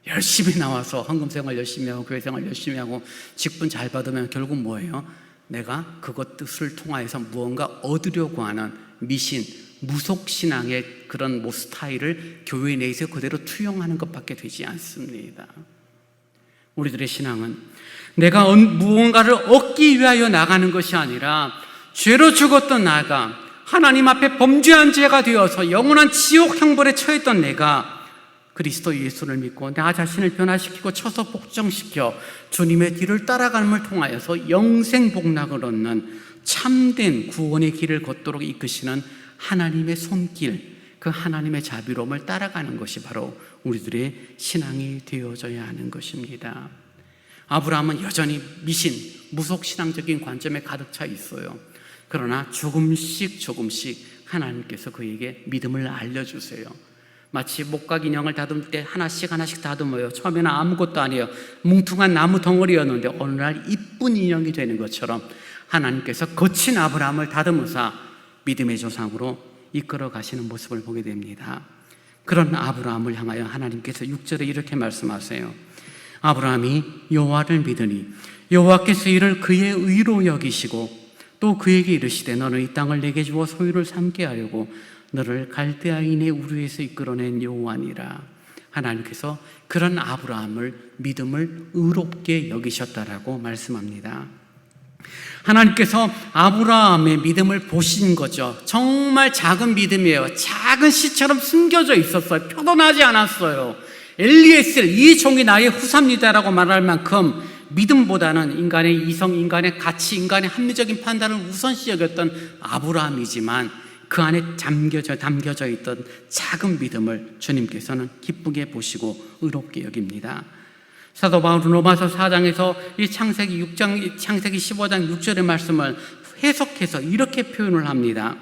A: 열심히 나와서 헌금생활 열심히 하고 교회생활 열심히 하고 직분 잘 받으면 결국 뭐예요? 내가 그것 뜻을 통하여서 무언가 얻으려고 하는 미신, 무속신앙의 그런 스타일을 교회 내에서 그대로 투영하는 것밖에 되지 않습니다. 우리들의 신앙은 내가 무언가를 얻기 위하여 나가는 것이 아니라 죄로 죽었던 나가 하나님 앞에 범죄한 죄가 되어서 영원한 지옥 형벌에 처했던 내가 그리스도 예수를 믿고 나 자신을 변화시키고 쳐서 복종시켜 주님의 뒤를 따라감을 통하여서 영생 복락을 얻는 참된 구원의 길을 걷도록 이끄시는 하나님의 손길, 그 하나님의 자비로움을 따라가는 것이 바로 우리들의 신앙이 되어져야 하는 것입니다. 아브라함은 여전히 미신, 무속신앙적인 관점에 가득 차 있어요. 그러나 조금씩 하나님께서 그에게 믿음을 알려주세요. 마치 목각 인형을 다듬을 때 하나씩 다듬어요. 처음에는 아무것도 아니에요. 뭉퉁한 나무 덩어리였는데 어느 날 이쁜 인형이 되는 것처럼 하나님께서 거친 아브라함을 다듬으사 믿음의 조상으로 이끌어 가시는 모습을 보게 됩니다. 그런 아브라함을 향하여 하나님께서 6절에 이렇게 말씀하세요. 아브라함이 여호와를 믿으니 여호와께서 이를 그의 의로 여기시고 또 그에게 이르시되 너는 이 땅을 내게 주어 소유를 삼게 하려고 너를 갈대아인의 우르에서 이끌어낸 여호와니라. 하나님께서 그런 아브라함을 믿음을 의롭게 여기셨다라고 말씀합니다. 하나님께서 아브라함의 믿음을 보신 거죠. 정말 작은 믿음이에요. 작은 씨처럼 숨겨져 있었어요. 표현하지 않았어요. 엘리에셀, 이 종이 나의 후사입니다라고 말할 만큼 믿음보다는 인간의 이성, 인간의 가치, 인간의 합리적인 판단을 우선시 여겼던 아브라함이지만 그 안에 담겨져 있던 작은 믿음을 주님께서는 기쁘게 보시고 의롭게 여깁니다. 사도 바울은 로마서 4장에서 이 창세기 15장 6절의 말씀을 해석해서 이렇게 표현을 합니다.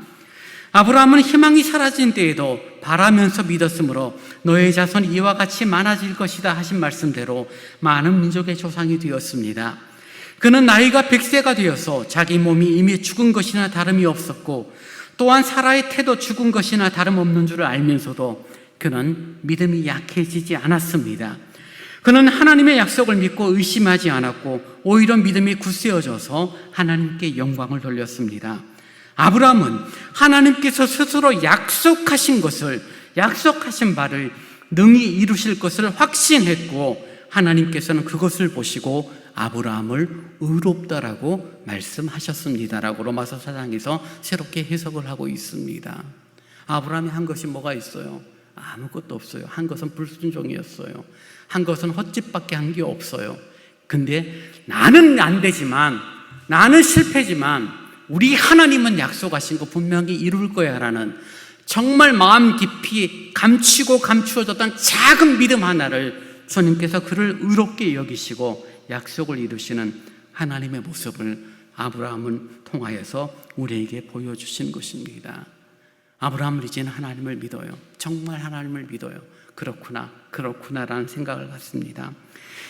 A: 아브라함은 희망이 사라진 때에도 바라면서 믿었으므로 너의 자손이 이와 같이 많아질 것이다 하신 말씀대로 많은 민족의 조상이 되었습니다. 그는 나이가 100세가 되어서 자기 몸이 이미 죽은 것이나 다름이 없었고 또한 사라의 태도 죽은 것이나 다름없는 줄을 알면서도 그는 믿음이 약해지지 않았습니다. 그는 하나님의 약속을 믿고 의심하지 않았고 오히려 믿음이 굳세어져서 하나님께 영광을 돌렸습니다. 아브라함은 하나님께서 스스로 약속하신 바를 능히 이루실 것을 확신했고 하나님께서는 그것을 보시고 아브라함을 의롭다라고 말씀하셨습니다라고 로마서 4장에서 새롭게 해석을 하고 있습니다. 아브라함이 한 것이 뭐가 있어요? 아무것도 없어요. 한 것은 불순종이었어요. 한 것은 헛짓밖에 한 게 없어요. 근데 나는 안 되지만, 나는 실패지만 우리 하나님은 약속하신 거 분명히 이룰 거야 라는 정말 마음 깊이 감추고 감추어졌던 작은 믿음 하나를 주님께서 그를 의롭게 여기시고 약속을 이루시는 하나님의 모습을 아브라함을 통하여서 우리에게 보여주신 것입니다. 아브라함은 이제는 하나님을 믿어요. 정말 하나님을 믿어요. 그렇구나라는 생각을 갖습니다.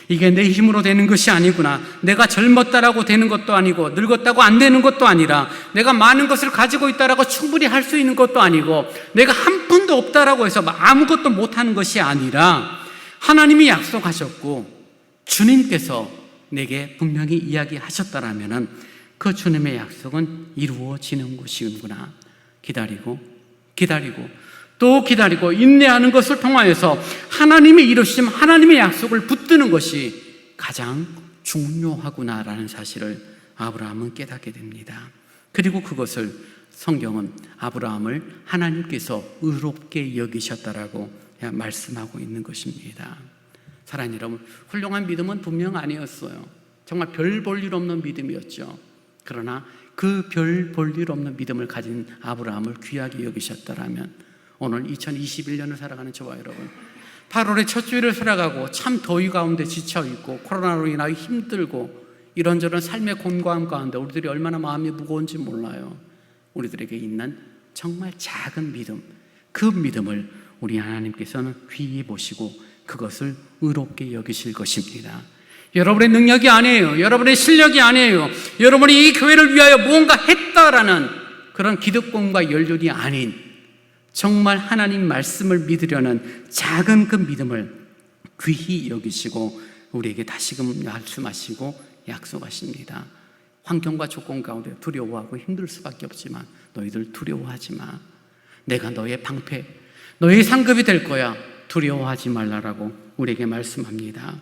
A: 이게 내 힘으로 되는 것이 아니구나. 내가 젊었다라고 되는 것도 아니고 늙었다고 안 되는 것도 아니라 내가 많은 것을 가지고 있다라고 충분히 할 수 있는 것도 아니고 내가 한 푼도 없다라고 해서 아무것도 못하는 것이 아니라 하나님이 약속하셨고 주님께서 내게 분명히 이야기하셨다라면 그 주님의 약속은 이루어지는 것이구나. 기다리고 또 기다리고 인내하는 것을 통하여서 하나님의 이루심, 하나님의 약속을 붙드는 것이 가장 중요하구나라는 사실을 아브라함은 깨닫게 됩니다. 그리고 그것을 성경은 아브라함을 하나님께서 의롭게 여기셨다라고 말씀하고 있는 것입니다. 사랑하는 여러분, 훌륭한 믿음은 분명 아니었어요. 정말 별 볼 일 없는 믿음이었죠. 그러나 그 별 볼 일 없는 믿음을 가진 아브라함을 귀하게 여기셨다라면 오늘 2021년을 살아가는 저와 여러분, 8월의 첫 주일을 살아가고 참 더위 가운데 지쳐있고 코로나로 인하여 힘들고 이런저런 삶의 곤고함 가운데 우리들이 얼마나 마음이 무거운지 몰라요. 우리들에게 있는 정말 작은 믿음, 그 믿음을 우리 하나님께서는 귀히 보시고 그것을 의롭게 여기실 것입니다. 여러분의 능력이 아니에요. 여러분의 실력이 아니에요. 여러분이 이 교회를 위하여 무언가 했다라는 그런 기득권과 연륜이 아닌 정말 하나님 말씀을 믿으려는 작은 그 믿음을 귀히 여기시고 우리에게 다시금 말씀하시고 약속하십니다. 환경과 조건 가운데 두려워하고 힘들 수밖에 없지만 너희들 두려워하지 마. 내가 너의 방패, 너의 상급이 될 거야. 두려워하지 말라라고 우리에게 말씀합니다.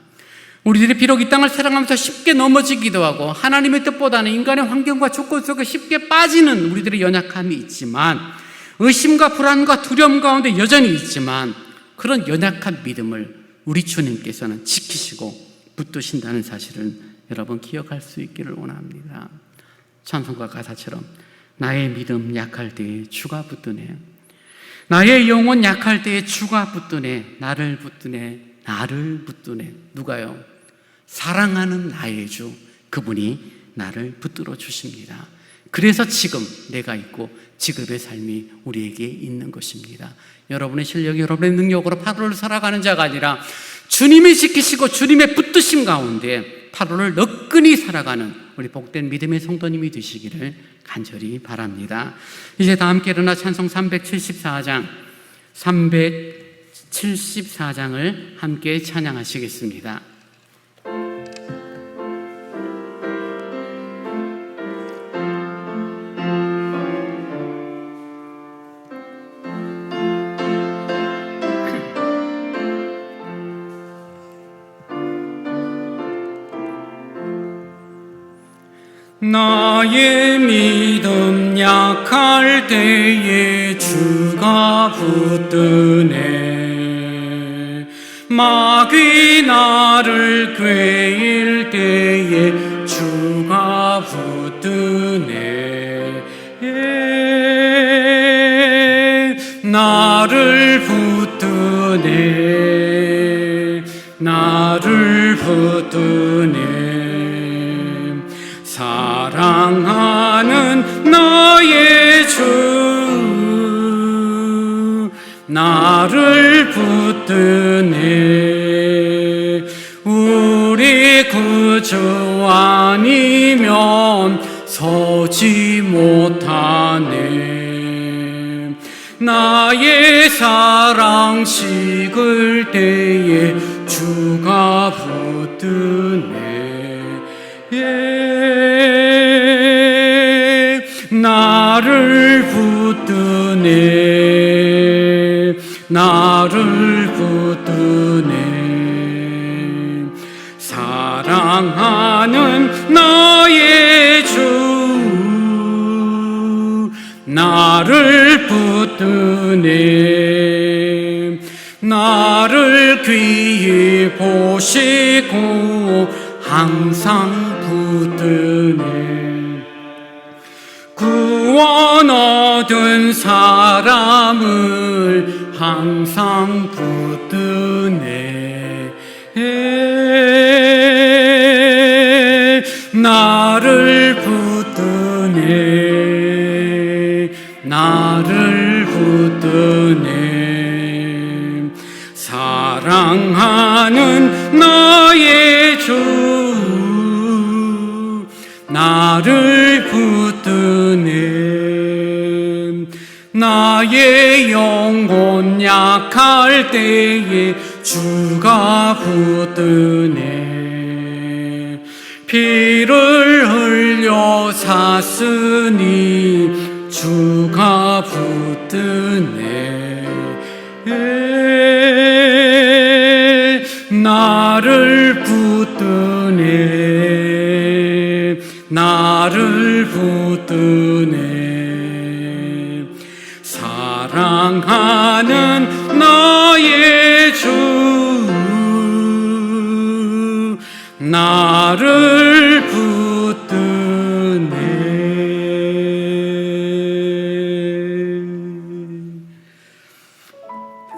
A: 우리들이 비록 이 땅을 살아가면서 쉽게 넘어지기도 하고 하나님의 뜻보다는 인간의 환경과 조건 속에 쉽게 빠지는 우리들의 연약함이 있지만 의심과 불안과 두려움 가운데 여전히 있지만 그런 연약한 믿음을 우리 주님께서는 지키시고 붙드신다는 사실을 여러분 기억할 수 있기를 원합니다. 찬송가 가사처럼 나의 믿음 약할 때에 주가 붙드네. 나의 영혼 약할 때에 주가 붙드네. 나를 붙드네. 누가요? 사랑하는 나의 주, 그분이 나를 붙들어 주십니다. 그래서 지금 내가 있고 지금의 삶이 우리에게 있는 것입니다. 여러분의 실력이 여러분의 능력으로 8월을 살아가는 자가 아니라 주님이 지키시고 주님의 붙드심 가운데 8월을 너끈히 살아가는 우리 복된 믿음의 성도님이 되시기를 간절히 바랍니다. 이제 다 함께 일어나 찬송 374장을 함께 찬양하시겠습니다. 나의 믿음 약할 때에 주가 붙드네. 마귀 나를 꾀일 때에 주가 붙드네. 나를 붙드네. 나를 붙드네. 사랑하는 나의 주 나를 붙드네. 우리 구주 아니면 서지 못하네. 나의 사랑 식을 때에 주가 붙드네. 나를 붙드네. 나를 붙드네. 사랑하는 나의 주 나를 붙드네. 나를 귀히 보시고 항상 붙드네. 구원 얻은 사람을 항상 붙드네. 나를 붙드네. 나를 붙드네. 사랑하는 나의 주 나를 붙드네. 나의 영혼 약할 때에 주가 붙드네. 피를 흘려 샀으니 주가 붙드네. 나를 붙드네. 나를 붙드네. 사랑하는 나의 주 나를 붙드네.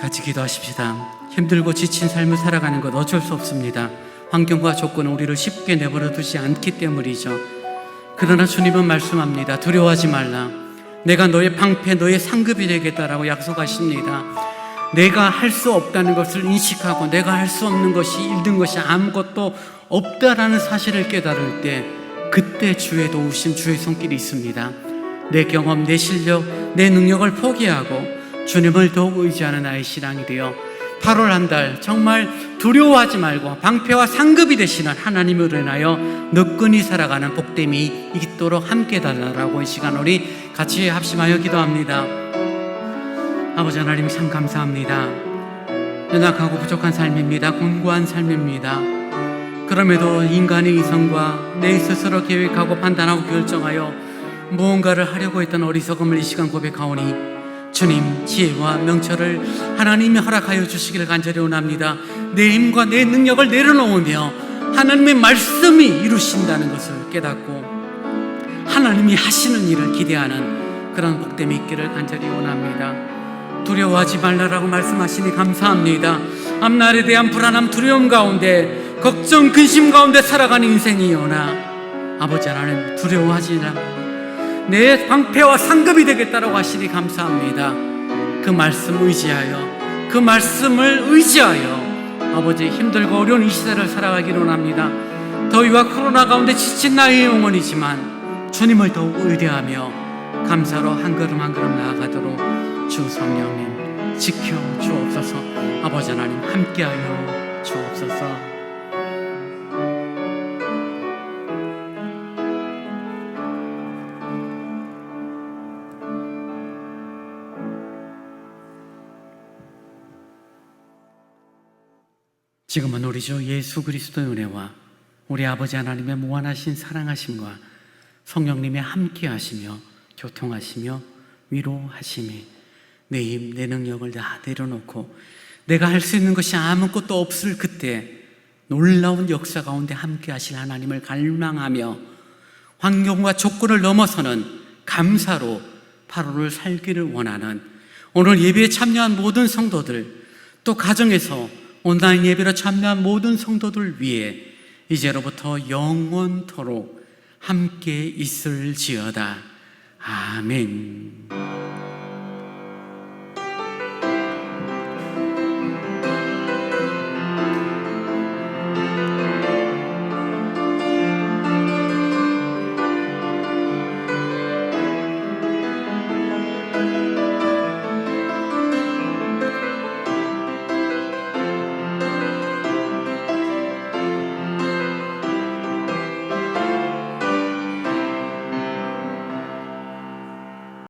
A: 같이 기도하십시다. 힘들고 지친 삶을 살아가는 것 어쩔 수 없습니다. 환경과 조건은 우리를 쉽게 내버려 두지 않기 때문이죠. 그러나 주님은 말씀합니다. 두려워하지 말라. 내가 너의 방패, 너의 상급이 되겠다라고 약속하십니다. 내가 할 수 없다는 것을 인식하고 내가 할 수 없는 것이, 잃는 것이 아무것도 없다라는 사실을 깨달을 때 그때 주의 도우심, 주의 손길이 있습니다. 내 경험, 내 실력, 내 능력을 포기하고 주님을 더욱 의지하는 나의 신앙이 되어 8월 한 달 정말 두려워하지 말고 방패와 상급이 되시는 하나님을 인하여 너끈히 살아가는 복됨이 있도록 함께 달라라고 이 시간 우리 같이 합심하여 기도합니다. 아버지 하나님 참 감사합니다. 연약하고 부족한 삶입니다. 곤고한 삶입니다. 그럼에도 인간의 이성과 내 스스로 계획하고 판단하고 결정하여 무언가를 하려고 했던 어리석음을 이 시간 고백하오니 주님 지혜와 명철을 하나님이 허락하여 주시기를 간절히 원합니다. 내 힘과 내 능력을 내려놓으며 하나님의 말씀이 이루신다는 것을 깨닫고 하나님이 하시는 일을 기대하는 그런 복됨이 있기를 간절히 원합니다. 두려워하지 말라라고 말씀하시니 감사합니다. 앞날에 대한 불안함, 두려움 가운데 걱정, 근심 가운데 살아가는 인생이오나 아버지 하나님 두려워하지 말라. 내 방패와 상급이 되겠다라고 하시니 감사합니다. 그 말씀 의지하여 그 말씀을 의지하여 아버지 힘들고 어려운 이 시대를 살아가기를 원합니다. 더위와 코로나 가운데 지친 나의 영혼이지만 주님을 더욱 의뢰하며 감사로 한 걸음 한 걸음 나아가도록 주 성령님 지켜 주옵소서. 아버지 하나님 함께하여 주옵소서. 지금은 우리 주 예수 그리스도의 은혜와 우리 아버지 하나님의 무한하신 사랑하심과 성령님이 함께 하시며 교통하시며 위로하심이 내 힘, 내 능력을 다 내려놓고 내가 할 수 있는 것이 아무것도 없을 그때 놀라운 역사 가운데 함께 하실 하나님을 갈망하며 환경과 조건을 넘어서는 감사로 8월을 살기를 원하는 오늘 예배에 참여한 모든 성도들, 또 가정에서 온라인 예배로 참여한 모든 성도들 위해 이제로부터 영원토록 함께 있을지어다. 아멘.